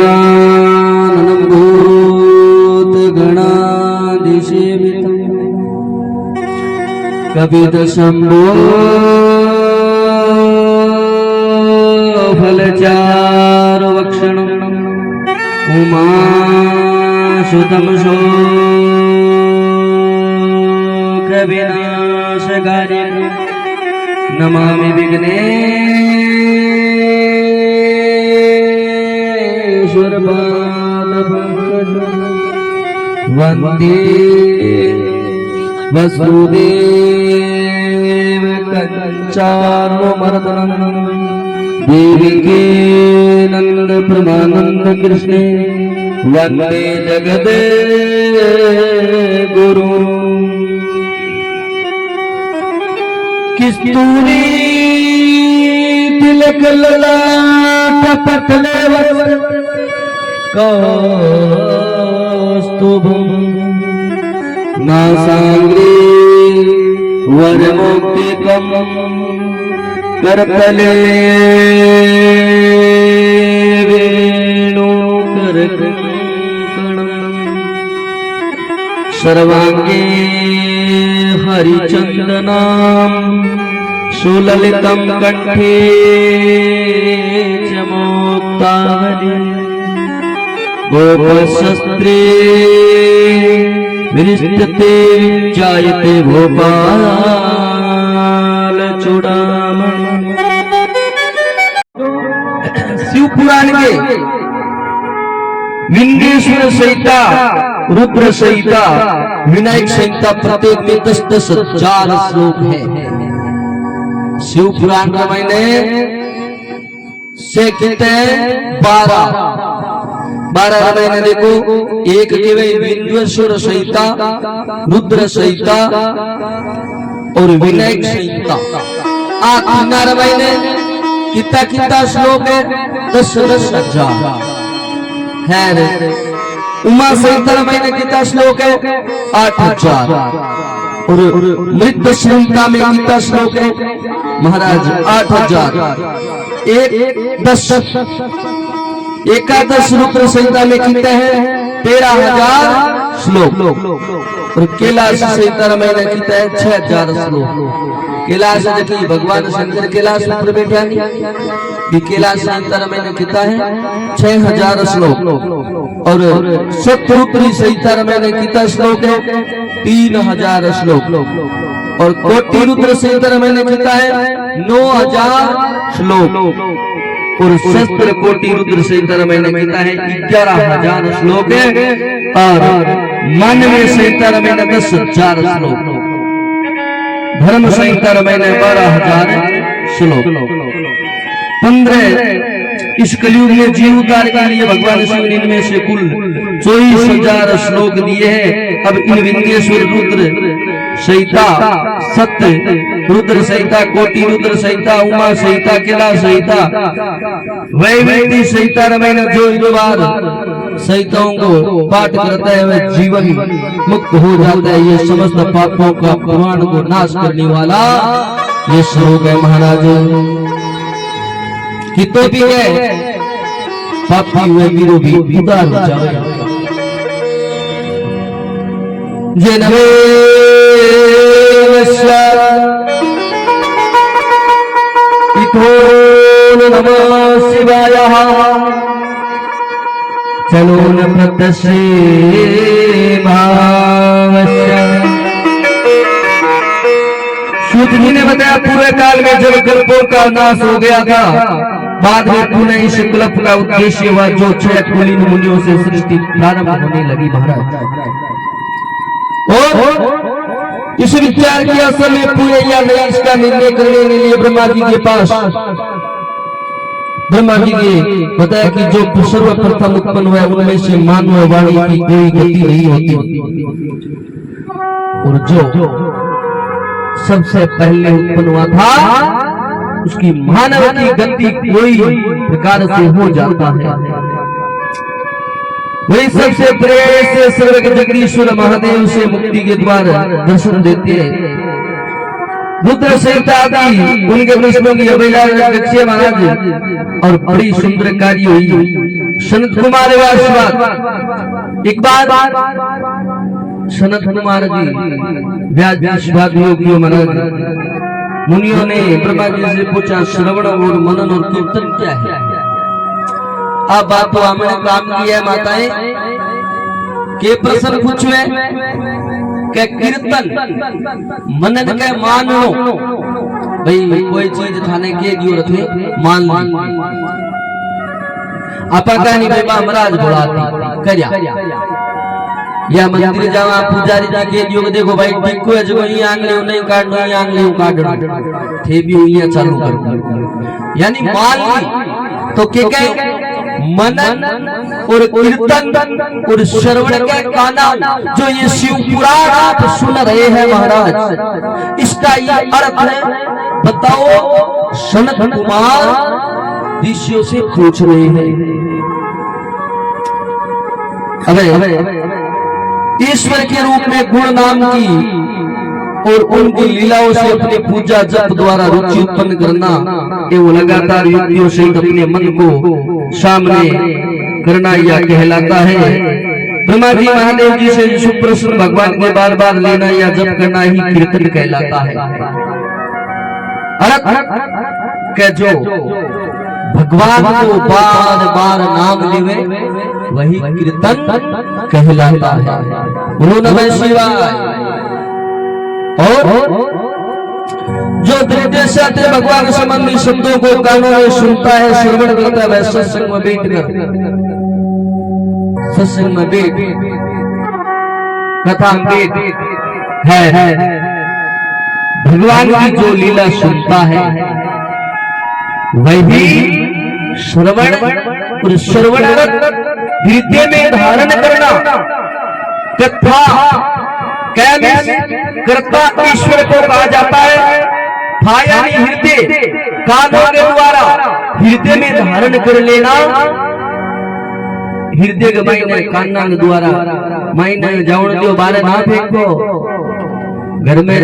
गजाननं भूतगणाधिसेवितं कपितशम्भो फलचारुभक्षणम् उमासुतं शोकविनाशकारिणं नमामि वन्दे वसुदेव कंचार्णमर्दनं देविके नंद प्रमानंद कृष्णे वन्दे जगद गुरु किस्तूरी तिलक ललाट पटले कौस्तुभं नासाग्रे वरमुक्तिकं करतले वेणुकरकङ्कणं सर्वाङ्गे हरिचन्दनां सुललितं कण्ठे च मुक्तावली गोपशस्त्रे विनिष्ठते जायते भोपाल चूड़ामणि। शिव पुराण के विंध्येश्वर संहिता, रुद्र संहिता, विनायक संहिता प्रत्येक में 10,000 श्लोक है। शिव पुराण का महीने से कहते हैं 12 महीने। देखो, एक केवल विंध्येश्वर संहिता, रुद्र संहिता और विनायक संहिता। 8 महीने कितना श्लोक है? 10,000 है। उमा संहिता महीने कितना श्लोक है? 8,000। और मृत संहिता में कितना श्लोक है महाराज? 8,000। एकादश रुद्र संहिता में कितने हैं? 13,000 श्लोक। और कैलाश संहिता में कितने हैं? 6,000 श्लोक। कैलाश देखिए, भगवान शंकर कैलाश पर बैठा कि कैलाश संहिता में कितना है? 6,000 श्लोक। और शतरुद्री संहिता में कितना श्लोक है? 3,000 श्लोक। और कोटि रुद्र संहिता में कितना है? 9,000 श्लोक। और शस्त्र कोटि रुद्र संहिता में कितना है? 11,000 श्लोक है। और मानवीय संहिता में 10,000 श्लोक। धर्म संहिता रामायण 12,000 श्लोक। 15 इस कलयुग में जीव उतार के लिए भगवान शिव ने इनमें से कुल 24,000 श्लोक दिए हैं। अब इन विंध्येश्वर रुद्र संहिता, सत्य रुद्र संहिता, कोटि रुद्र संहिता, उमा संहिता, कैलाश संहिता, वैवैती संहिता रामायण जो इन बार संहिताओं को पाठ करता है वह जीवन मुक्त हो जाता है। ये समस्त पापों का पुराण को नाश करने वाला ये श्लोक है महाराज। कि तो भी है पापी हुए वीरो भी उदार हो जाए। जनवे इतो नमः शिवाय चलो न प्रत्यक्षे भावस्य। सूत जी ने बताया पूरे काल में जब कल्पों का नाश हो गया था, बाद में पुनः इस कल्प का उद्देश्य हुआ जो 6 कुलीन मुनियों से सृष्टि प्रारंभ होने लगी महाराज। और इस विचार के असल में पूरे या नहीं इसका निर्णय करने के लिए ब्रह्मा जी के पास ब्रह्मा जी ने बताया कि जो सर्वप्रथम उत्पन्न हुआ उनमें से मानव वाणी की कोई गति नहीं होती, और जो सबसे पहले उत्पन्न हुआ था उसकी मानव की गति कोई प्रकार से हो जाता है। वही सबसे प्रिय से सर्वज्ञ जगदीश्वर महादेव से मुक्ति के द्वार दर्शन देते हैं। रुद्र संहिता आदि उनके प्रश्नों की अवहेला लक्ष्य महाराज और बड़ी सुंदर कार्य हुई। सनत कुमार एक बार सनत कुमार जी व्यास महाराज मुनियों ने ब्रह्मा जी से पूछा श्रवण और मनन और कीर्तन क्या है। अब बात तो हमने काम किया है माताएं के प्रश्न पूछे के कीर्तन मनन के मान लो भाई कोई चीज थाने के दियो रखे मान लो आपा का नहीं बाबा महाराज बोलाती करया या मंदिर जावा पुजारी जी के दियो देखो भाई टिको है जो ये आंगले नहीं काटनो ये आंगले काटनो थे भी ये चालू कर यानी मान ली तो के मनन और कीर्तन और श्रवण के काना जो ये शिव पुराण आप सुन रहे हैं महाराज, इसका ये अर्थ है बताओ। सनत कुमार ऋषियों से पूछ रहे हैं अबे ईश्वर के रूप में गुण नाम की और उनकी लीलाओं से अपने पूजा जप द्वारा रुचि उत्पन्न करना एवं लगातार युक्तियों से अपने मन को सामने करना यह कहलाता है। ब्रह्मा जी महादेव जी से सुप्रसन्न भगवान के बार बार लेना या जप करना ही कीर्तन कहलाता है। अर्थ जो भगवान को बार बार नाम लेवे वही कीर्तन कहलाता है। बोलो नमः शिवाय। और जो दृढ़ से भगवान संबंधी शब्दों को कानों में सुनता है श्रवण करता है सत्संग में बैठकर सत्संग में बैठ कथा बैठ है भगवान की जो लीला सुनता है वह भी श्रवण और श्रवण हृदय में धारण करना कथा कर्ता ईश्वर को कहा जाता है। भायानी हृदय कानों के द्वारा हृदय में धारण कर लेना हृदय के मायने कान्ना के द्वारा मायने जाऊन जो बारे ना फेंको घर में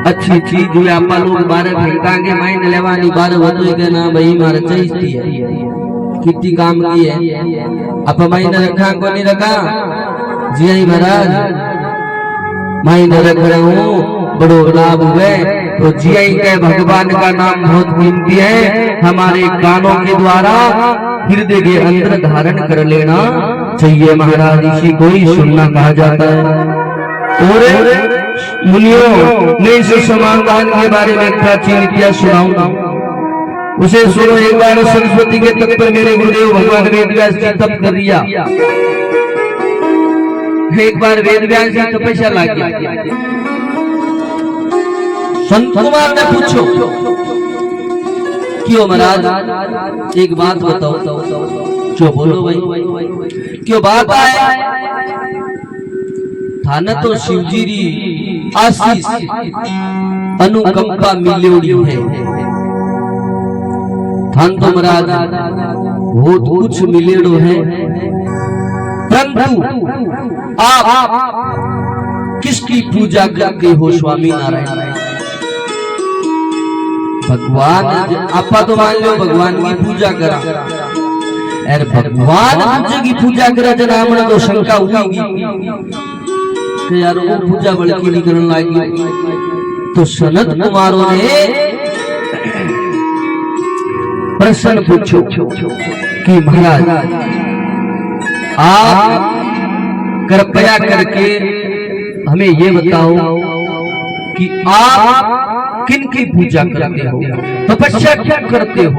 अच्छी चीज हुई आप लोग बारे फेंकांगे मायने लेवानी बारे वतु के ना भाई मारे चाहिए है कितनी काम की है आप मायने रखा को नहीं रखा जी आई महाराज मायने रख रहे हूँ बड़ो लाभ हुए तो जी आई के भगवान का नाम बहुत कीमती है। हमारे कानों के द्वारा हृदय के अंदर धारण कर लेना चाहिए महाराज। इसी को ही सुनना कहा जाता है। और मुनियों ने इस समाधान के बारे में प्राचीन इतिहास सुनाऊंगा उसे सुनो। एक बार सरस्वती के तट पर मेरे गुरुदेव भगवान वेदव्यास जी तप कर दिया। एक बार वेदव्यास जी तपस्या लग गया संत कुमार ने पूछो क्यों महाराज एक बात बताओ, क्यों बोलो भाई क्यों बात आए थाना तो शिवजी री आशीष अनुकंपा मिलोड़ी है थान तो महाराज बहुत कुछ मिलेड़ो है, परंतु आप किसकी पूजा करते हो स्वामी नारायण? भगवान आपा तो मान लो भगवान की पूजा करा, अरे भगवान की पूजा करा जना हमने तो शंका हुई कि यार वो पूजा बड़की नहीं करने लगी। तो सनत कुमारों ने प्रश्न पूछो कि महाराज आप कृपया करके हमें ये बताओ कि आप किन की पूजा करते हो, तपस्या क्या करते हो?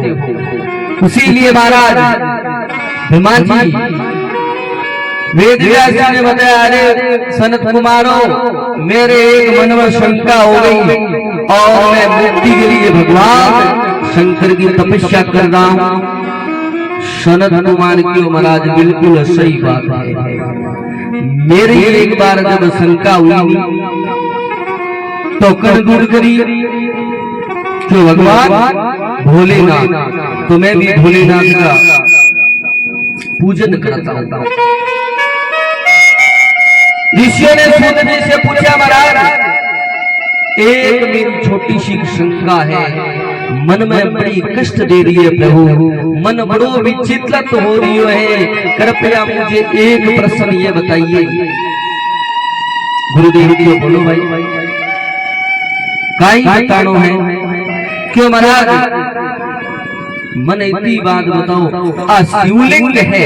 उसीलिए महाराज विमान जी वेद व्यास जी ने बताया, अरे सनत कुमारों मेरे एक मन में शंका हो गई और मैं मुक्ति के लिए भगवान शंकर की तपस्या कर रहा हूं। सनत कुमार की महाराज बिल्कुल सही बात है, मेरी एक बार जब शंका हुई तो कर दूर करी तो भगवान भोलेनाथ, तो मैं भी भोलेनाथ का पूजन करता हूं। ऋषियों ने सूत जी से पूछा, महाराज एक मेरी छोटी सी शंका है, मन में बड़ी कष्ट दे रही है प्रभु, मन बड़ो विचलित हो रही है, कृपया मुझे एक प्रश्न ये बताइए। गुरुदेव क्यों बोलो भाई काई बतानो है क्यों महाराज? मन इतनी बात बताओ, आ शिवलिंग है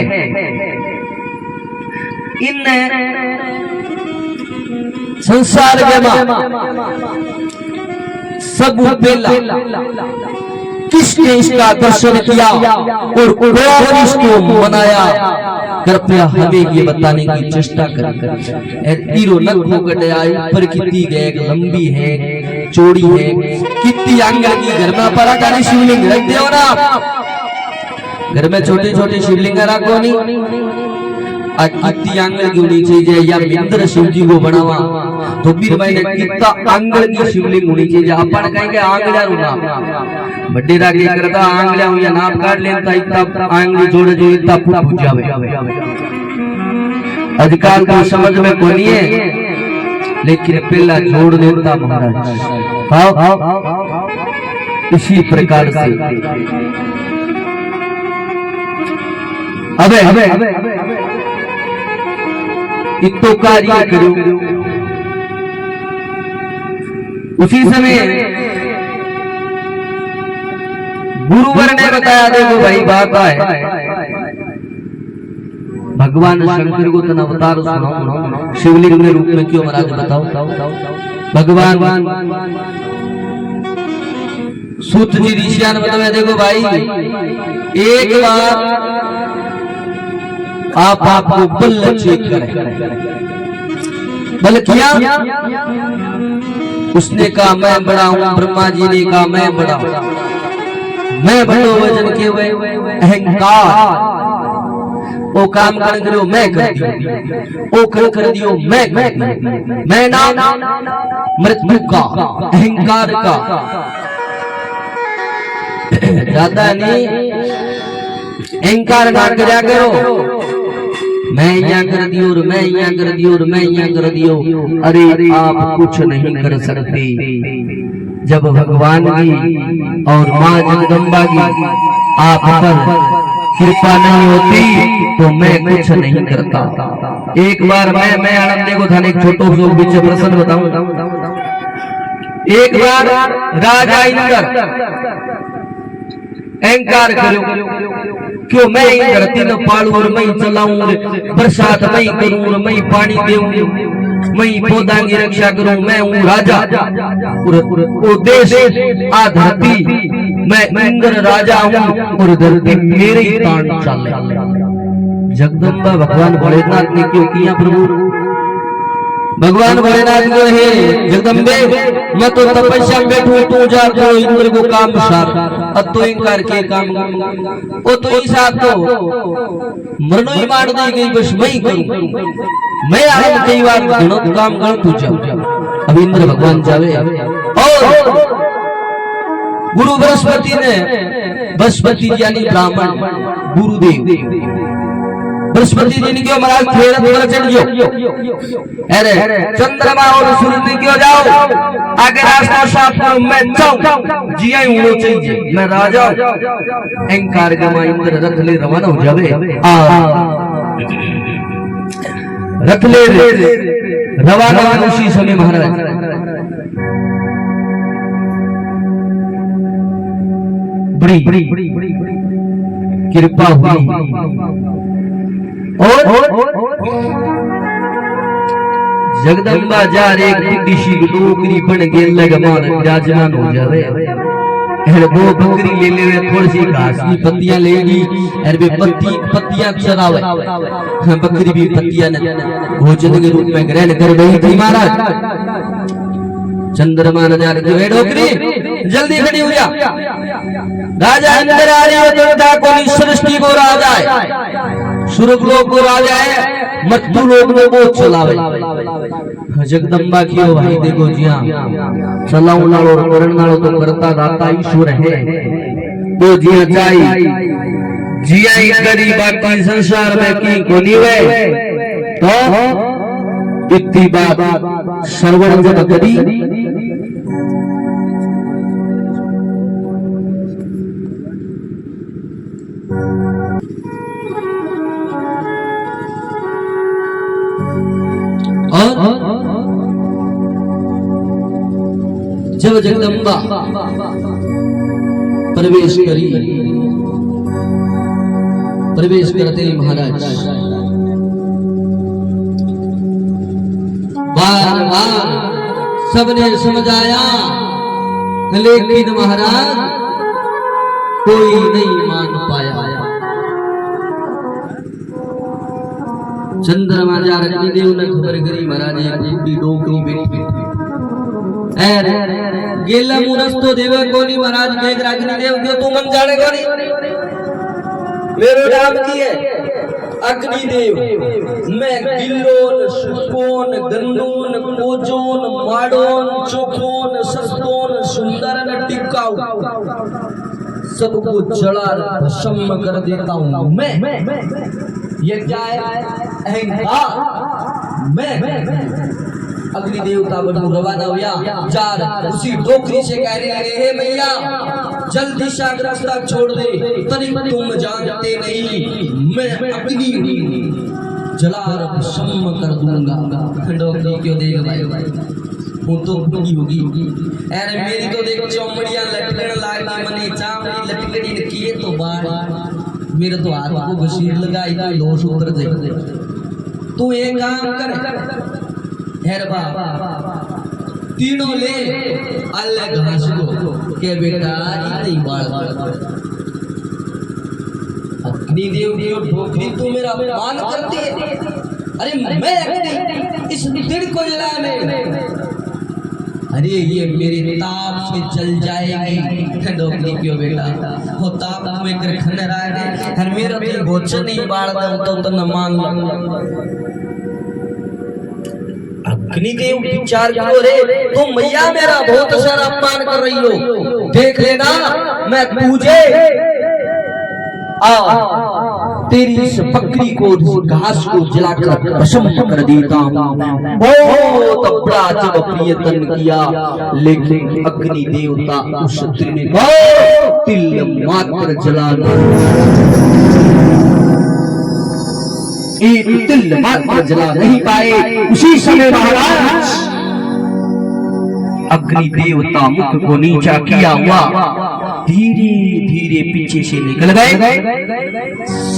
इन संसार सब बेला किसने इसका दर्शन किया और कौन इसको मनाया? कृपया हमें ये बताने की चेष्टा करें। तीरो नख होकर आई पर कितनी गए लंबी है चौड़ी है, कितनी आंगन की घर में पराकारी शिवलिंग रख दो ना, घर में छोटी छोटी शिवलिंग रखो नहीं, कितनी आंगन की होनी चाहिए या मिंद्र शिव जी को बनावा तो फिर मैंने कितना आंगन की शिवलिंग होनी चाहिए। अपन कहेंगे आंगलिया रूना बड्डे रागे करता आंगलिया या नाप काट लेता इतना आंगली जोड़ जो इतना पूछ जावे। आजकल तो समझ में कोनी है, लेकिन पहला जोड़ देता महाराज। इसी प्रकार से अबे इतो कार्य करो। उसी समय गुरुवर ने बताया, देखो भाई बात है भगवान शंकर को तन अवतार सुनाओ शिवलिंग के रूप में क्यों महाराज बताओ? भगवान सूत जी ऋषिया ने बताया, देखो भाई एक बार आपको बल चेक करें। बल किया, उसने कहा मैं बड़ा हूं, ब्रह्मा जी ने कहा मैं बड़ा हूं, मैं बड़ो वजन के हुए अहंकार वो काम कर करो मैं कर दियो, वो कर दियो मैं कर दियो, मैं नाम मृत्यु का अहंकार का ज्यादा नहीं अहंकार ना करया करो। मैं यहाँ कर दियो और मैं यहाँ कर दियो और मैं यहाँ कर दियो, अरे आप कुछ नहीं कर सकते। जब भगवान की और माँ जगदम्बा की आप पर कृपा नहीं होती तो मैं कुछ नहीं करता। एक बार मैं आनंद को थाने एक छोटो सो बीच प्रश्न बताऊं। एक बार राजा इंद्र अहंकार करो क्यों मैं ही धरती न पालू और मैं चलाऊं, बरसात मैं करूं और मैं पानी देऊं, मैं पौधा की रक्षा करूं, मैं हूँ राजा और देश आ धरती मैं इंद्र राजा हूँ और धरती मेरे ही तान चले। जगदम्बा भगवान भोलेनाथ ने क्यों किया प्रभु? भगवान भोलेनाथ को हे जगदम्बे मैं तो तपस्या में बैठू तू जा तो इंद्र को काम सार अब तो इनकार के काम ओ तो ही साथ तो मरनो ही मार दी गई बस मैं ही करूं मैं आज कई बार घणो काम कर तू जा अब इंद्र भगवान जावे और गुरु बृहस्पति ने बृहस्पति यानी ब्राह्मण गुरुदेव बृहस्पति जी ने क्यों महाराज फेरत पर चढ़ जो अरे चंद्रमा और सूरज ने क्यों जाओ आगे रास्ता साफ करो मैं जाऊं जिया उड़ो चाहिए मैं राजा अहंकार के मां इंद्र रथ ले रवाना हो जावे रथ ले रवाना उसी समय महाराज बड़ी कृपा हुई और जगदम्बा जा रे बुढ़ी सी डोकरी बन गेल लगमान विराजमान हो जावे अरे दो बकरी ले ले थोड़ी सी घास की पत्तियां लेगी अरे वे पत्तियां चरावे बकरी भी पत्तियां भोजन के रूप में ग्रहण कर रही थी महाराज चंद्रमा न जाने क्यों डोकरी जल्दी खड़ी हो जा राजा इंद्र आ रही हो देवता को सृष्टि को राजा है सुरग लोग को राजा है मत्तु लोग को चलावे जगदम्बा की हो भाई देखो जी हां चलाऊ नालो करण नालो तो करता दाता ईश्वर है तो जी चाई जिया ही करी बाकी संसार में की कोनी वे तो इतनी बात श्रवण जब करी जब जगदम्बा प्रवेश करते महाराज बार बार सबने समझाया लेकिन महाराज कोई नहीं मान पाया चंद्रमा जा अग्निदेव ने खबर करी महाराज एक बूढ़ी डोकरी बैठी गेला मुरस तो देवे कोनी महाराज देख अग्निदेव क्यों तू मन जाने कोनी मेरो नाम की है अग्निदेव मैं गिल्लोन सुकोन गंदोन कोजोन माडोन चोखोन सस्तोन सुंदरन टिकाऊ सबको जला भस्म कर देता हूं मैं ये क्या है अहंकार मैं अग्नि देवता बड़ू रवाना हुआ चार उसी डोकरी से कह रहे हे मैया जल्दी से रास्ता छोड़ दे तरी तुम जानते नहीं मैं अग्नि जला भस्म कर दूंगा डोकरी क्यों देख भाई वो तो बुढ़ी होगी अरे मेरी तो देख चौमड़ियां लटकन लागी मने चामड़ी लटकड़ी किए तो बाढ़ मेरे तो हाथ को घसीट लगाई तो लोस उतर दे तू एक काम कर हेरबा तीनों ले अलग घास को के बेटा इतनी बाढ़ अग्निदेव की डोकरी तू मेरा अपमान करती है अरे मैं अग्नि इस दिल को जला में अरे ये मेरे ताप से जल जाएगी डोकरी क्यों बेटा वो ताप में कर खन रहा है हर मेरा दिल भोजन नहीं बाढ़ दो तो न मान लो अग्निदेव विचार करो रे तो मैया मेरा बहुत सारा अपमान कर रही हो देख लेना मैं तुझे तेरी इस बकरी को घास को जलाकर भस्म कर देता हूँ बहुत बड़ा जब प्रियतन किया लेकिन अग्नि देवता उस तिल मात्र जलाना एक तिल मात्र जला नहीं पाए उसी समय महाराज अग्नि देवता मुख को नीचा किया हुआ धीरे धीरे पीछे से निकल गए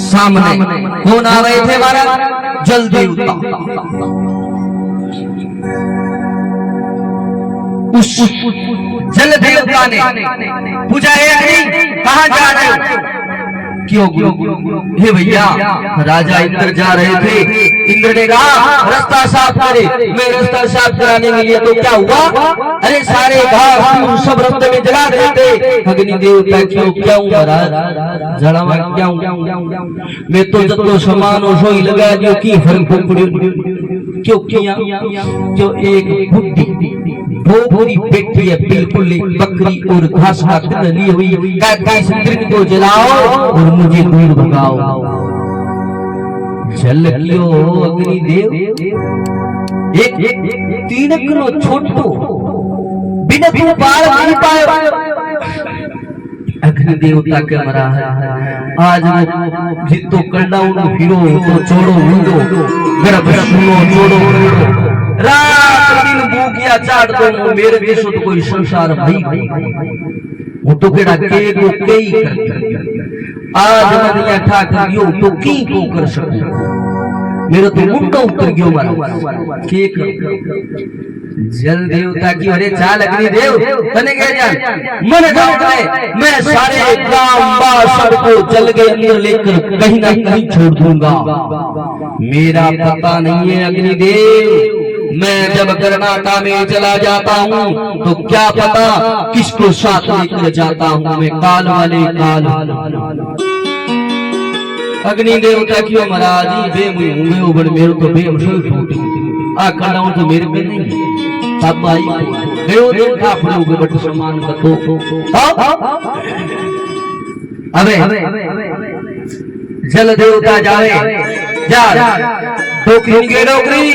सामने कौन आ रहे थे महाराज जल देवता उस जल देवता ने पूछा है अग्नि कहां जा रहे हो क्यों हे भैया राजा इंद्र जा रहे थे इंद्र ने कहा रास्ता साफ करे। मैं रास्ता साफ कराने के लिए तो क्या हुआ, अरे सारे घास सब रास्ते में जला देते। अग्नि देवता क्यों क्यों महाराज जड़ा क्यों, मैं तो जब तो समान हो सोई लगा दियो की फर्क पड़ियो क्यों किया, जो एक बुद्धि भोरी बेटी है बिल्कुल बकरी और घास का तन ली हुई, कहती इस दृढ़ को जलाओ और मुझे दूर भगाओ। जल कियो अग्निदेव एक तीन किलो छोटो बिना तू पार नहीं पाए। अग्निदेवता के मरा है आज जितो कंडा उनको फिरो तो छोड़ो उड़ो गर्भ सुनो छोड़ो उड़ो रात दिन भूखिया चाट दो मेरे देशो तो कोई संसार भाई वो तो केड़ा के को कई कर आज मनिया ठाक दियो तो की को कर सकूं मेरे तो मुंडो उतर गयो मारा के जल देवता की अरे चाल अग्निदेव बने गए जान मन जाए मैं सारे ग्राम वासियों को जल के अंदर लेकर कहीं ना कहीं छोड़ दूंगा। मेरा पता नहीं है अग्निदेव, मैं जब कर्नाटक में चला जाता हूँ तो क्या पता किसको साथ लेकर जाता हूँ मैं काल वाले काल। अग्नि देवता क्यों महाराज बेमुई होंगे उबड़ मेरे तो बेमुई टूटी आ कंडाऊं तो मेरे पे नहीं तब आई गयो दिन का फलोगे बट सम्मान कतो अबे जल देवता जावे जा टोकरी के डोकरी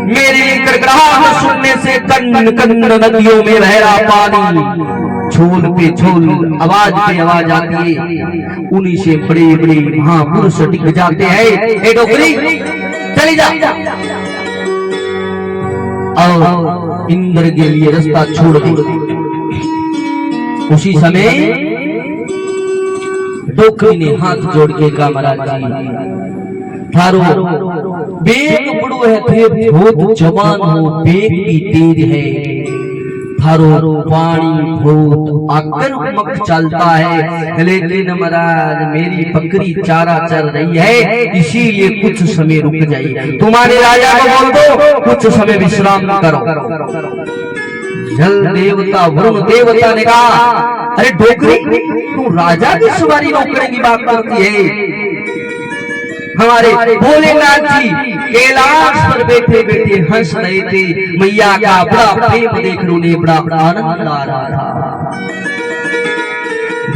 मेरी गड़गड़ाहट सुनने से कन्न कन्न नदियों में बह रहा पानी छोल पे छोल आवाज पे आवाज आती है उन्हीं से बड़े बड़े महापुरुष टिक जाते हैं। ए डोकरी चली जा और इंद्र के लिए रास्ता छोड़ दे। उसी समय डोकरी ने हाथ जोड़ के कहा महाराज थारो बेग बड़ो है थे बहुत जवान हो बेग की तेज है थारो पानी बहुत आक्रामक चलता है लेकिन महाराज मेरी बकरी चारा चल रही है इसीलिए कुछ समय रुक जाइए। तुम्हारे राजा को बोल दो कुछ समय विश्राम करो। जल देवता वरुण देवता ने कहा अरे डोकरी तू राजा की सवारी नौकरी की बात करती है। हमारे भोलेनाथ जी कैलाश पर बैठे बैठे हंस रहे थे, मैया का बड़ा प्रेम देख उन्हें बड़ा आनंद आ रहा था।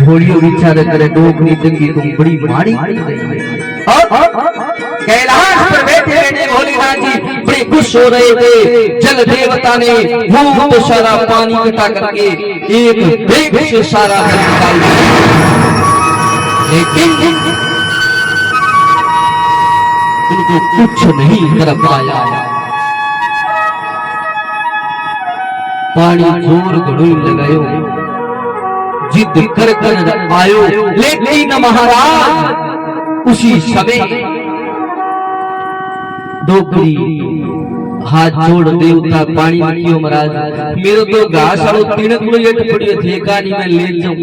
भोलियो विचार करे डोकरी तंगी तुम बड़ी माड़ी कैलाश पर बैठे बैठे भोलेनाथ जी बड़े खुश हो रहे थे। जल देवता ने बहुत सारा पानी इकट्ठा करके एक बेग से सारा निकाल दिया लेकिन उनको कुछ नहीं कर पाया। पानी जोर घड़ोई लगायो जिद कर कर आयो लेकिन महाराज उसी समय डोकरी हाथ जोड़ देवता पानी निकियो महाराज मेरे तो घास आलो तीन किलो येट पड़ियो थे कहानी में ले जाऊं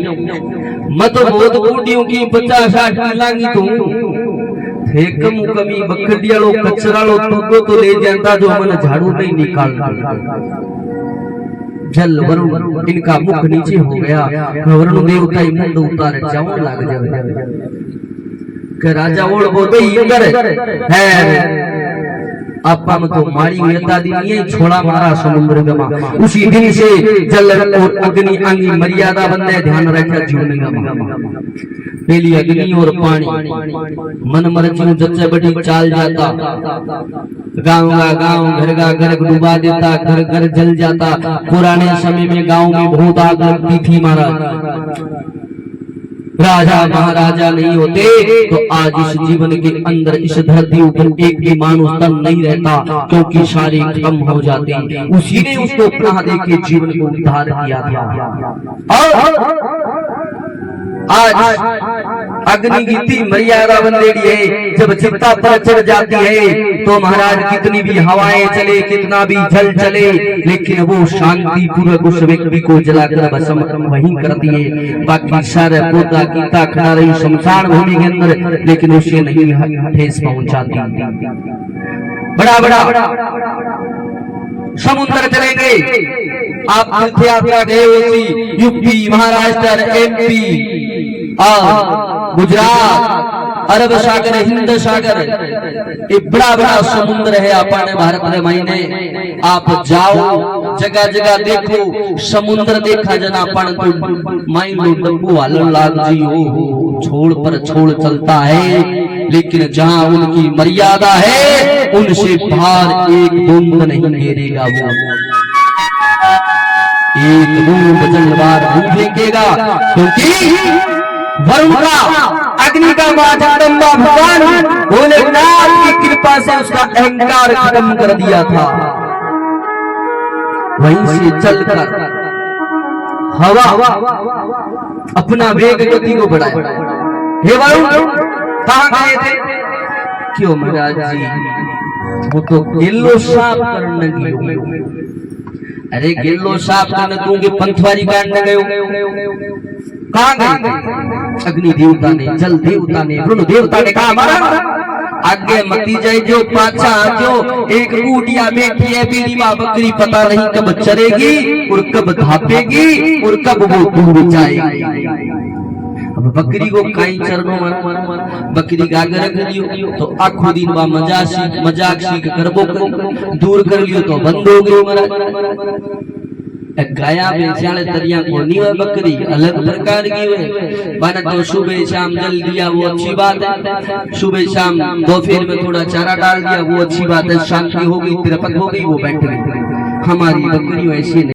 मत बहुत बूढ़ियों की 50-60 लागी तू कम कमी बकडियालो कचरालो टुकड़ो तो ले जाता जो मन झाड़ू नहीं निकालता। जल वरुण इनका मुख नीचे हो गया वरुण देवता ही मुंड उतारे जाऊं लग जाए के राजा ओढ़ बोलते इंद्र है आपा में तो मारी वेता दी नहीं छोड़ा मारा समुद्र गमा। उसी दिन से जल और अग्नि अंगी मर्यादा बंदे ध्यान रखा जीवन गमा। पहली अग्नि और पानी मन मर्जी जच्चे बड़ी चाल जाता गांव का गांव घर का घर डुबा देता घर घर जल जाता। पुराने समय में गांव में बहुत आग लगती थी महाराज राजा महाराजा नहीं होते तो आज इस जीवन के अंदर इस धरती ऊपर एक भी मानुष तन नहीं रहता क्योंकि सारे खत्म हो जाते। उसी ने उसको प्राण दे के जीवन को उद्धार किया था। और अग्नि की मर्यादा बंदेड़ी है। जब चित्ता पर चढ़ जाती है तो महाराज कितनी भी हवाएं चले, कितना भी जल चले, लेकिन वो शांति पूर्वक उस व्यक्ति को जलाकर भस्म वहीं करती है। बाकी सारे पौधा गीता खड़ा रही शमशान भूमि के अंदर, लेकिन उसे नहीं ठेस पहुंचाती। बड़ा बड़ा समुद्र चलेंगे आप, तीर्थ यात्रा गए होगी यूपी, महाराष्ट्र, एमपी और गुजरात, अरब सागर, हिंद सागर, एक बड़ा बड़ा समुद्र है अपने भारत में। महीने आप जाओ जगह जगह देखो समुद्र देखा जना अपन तो माइन लो डब्बू हाल लाग जी हो, छोड़ पर छोड़ चलता है, लेकिन जहां उनकी मर्यादा है उनसे बाहर एक बूंद नहीं गिरेगा। वो एक बूंद जलवार नहीं फेंकेगा, क्योंकि वरुण का, अग्नि का मां जगदम्बा भगवान भोलेनाथ की कृपा से उसका अहंकार खत्म कर दिया था। वहीं से चलकर हवा अपना वेग गति को बढ़ाया। हे वरुण कहां गए थे? क्यों महाराज जी, वो तो गिल्लो साफ करने गए। अरे गिल्लो साफ करने दूंगे पंथवारी काटने गए। कहां गए? अग्नि देवता ने, जल देवता ने, वरुण देवता ने कहा महाराज आगे मती जाए जो पाछा जो, एक ऊटिया बैठी है पीली मां बकरी, पता नहीं कब चरेगी और कब धापेगी और कब वो दूर जाएगी। अब बकरी को कई चरणों में बकरी का आगे रख लियो तो आखो दिन बा मजाक सीख करबो दूर कर लियो तो बंद हो गई महाराज। गाया बेचारे तरिया को नहीं है, बकरी अलग प्रकार की है। माना तो सुबह शाम जल दिया वो अच्छी बात है, सुबह शाम दोपहर में थोड़ा चारा डाल दिया वो अच्छी बात है, शांति हो गई, तिरपत हो गई, वो बैठ गई। हमारी बकरी ऐसी नहीं।